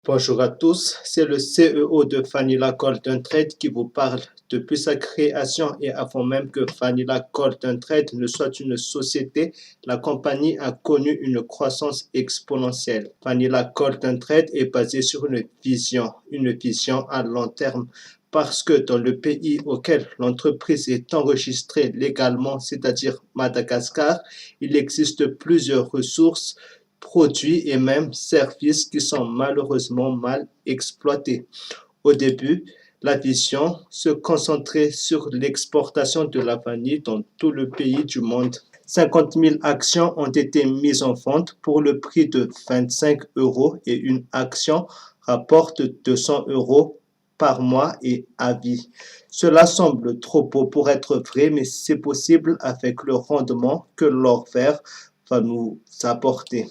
Bonjour à tous, c'est le CEO de Vanilla Golden Trade qui vous parle. Depuis sa création et avant même que Vanilla Golden Trade ne soit une société, la compagnie a connu une croissance exponentielle. Vanilla Golden Trade est basée sur une vision à long terme. Parce que dans le pays auquel l'entreprise est enregistrée légalement, c'est-à-dire Madagascar, il existe plusieurs ressources, produits et même services qui sont malheureusement mal exploités. Au début, la vision se concentrait sur l'exportation de la vanille dans tout le pays du monde. 50 000 actions ont été mises en vente pour le prix de 25 euros et une action rapporte 200 euros par mois et à vie. Cela semble trop beau pour être vrai, mais c'est possible avec le rendement que l'or vert va nous apporter.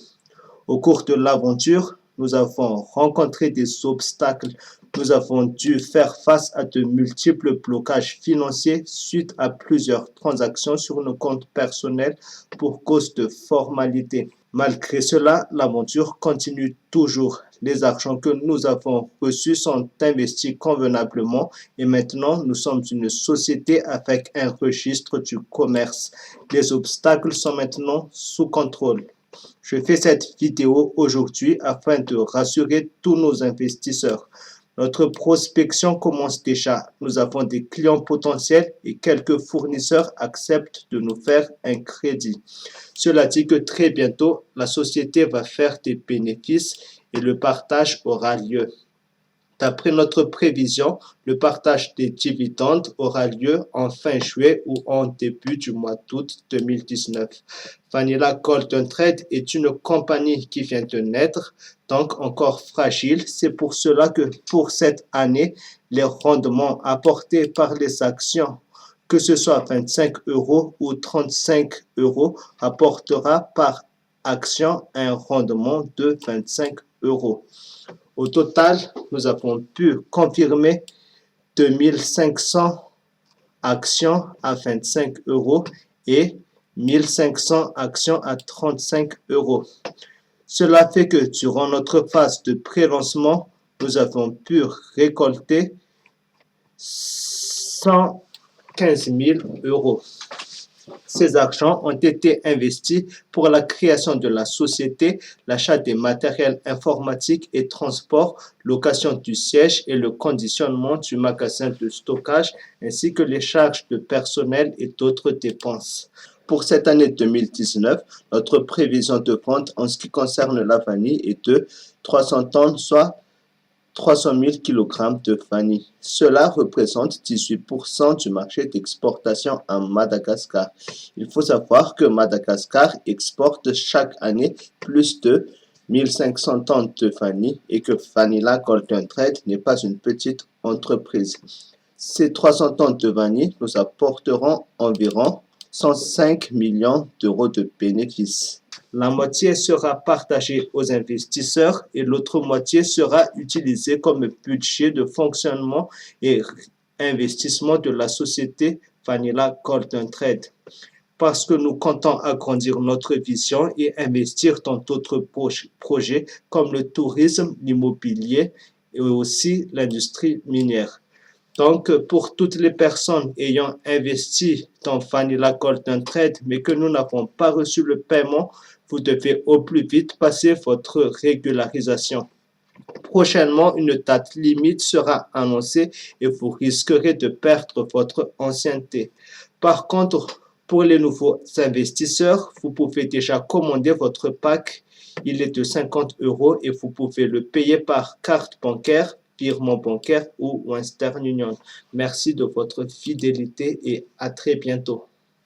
Au cours de l'aventure, nous avons rencontré des obstacles. Nous avons dû faire face à de multiples blocages financiers suite à plusieurs transactions sur nos comptes personnels pour cause de formalités. Malgré cela, l'aventure continue toujours. Les argents que nous avons reçus sont investis convenablement et maintenant nous sommes une société avec un registre du commerce. Les obstacles sont maintenant sous contrôle. Je fais cette vidéo aujourd'hui afin de rassurer tous nos investisseurs. Notre prospection commence déjà. Nous avons des clients potentiels et quelques fournisseurs acceptent de nous faire un crédit. Cela dit que très bientôt, la société va faire des bénéfices et le partage aura lieu. D'après notre prévision, le partage des dividendes aura lieu en fin juillet ou en début du mois d'août 2019. Vanilla Golden Trade est une compagnie qui vient de naître, donc encore fragile. C'est pour cela que pour cette année, les rendements apportés par les actions, que ce soit 25 euros ou 35 euros, apportera par action un rendement de 25 euros. Au total, nous avons pu confirmer 2500 actions à 25 euros et 1500 actions à 35 euros. Cela fait que durant notre phase de pré-lancement, nous avons pu récolter 115 000 euros. Ces argents ont été investis pour la création de la société, l'achat des matériels informatiques et transport, location du siège et le conditionnement du magasin de stockage, ainsi que les charges de personnel et d'autres dépenses. Pour cette année 2019, notre prévision de vente en ce qui concerne la vanille est de 300 tonnes, soit 300 000 kg de vanille. Cela représente 18% du marché d'exportation en Madagascar. Il faut savoir que Madagascar exporte chaque année plus de 1500 tonnes de vanille et que Vanilla Golden Trade n'est pas une petite entreprise. Ces 300 tonnes de vanille nous apporteront environ 105 millions d'euros de bénéfices. La moitié sera partagée aux investisseurs et l'autre moitié sera utilisée comme budget de fonctionnement et investissement de la société Vanilla Golden Trade. Parce que nous comptons agrandir notre vision et investir dans d'autres projets comme le tourisme, l'immobilier et aussi l'industrie minière. Donc, pour toutes les personnes ayant investi dans Vanilla Golden Trade, mais que nous n'avons pas reçu le paiement, vous devez au plus vite passer votre régularisation. Prochainement, une date limite sera annoncée et vous risquerez de perdre votre ancienneté. Par contre, pour les nouveaux investisseurs, vous pouvez déjà commander votre pack. Il est de 50 euros et vous pouvez le payer par carte bancaire, virement bancaire ou Western Union. Merci de votre fidélité et à très bientôt.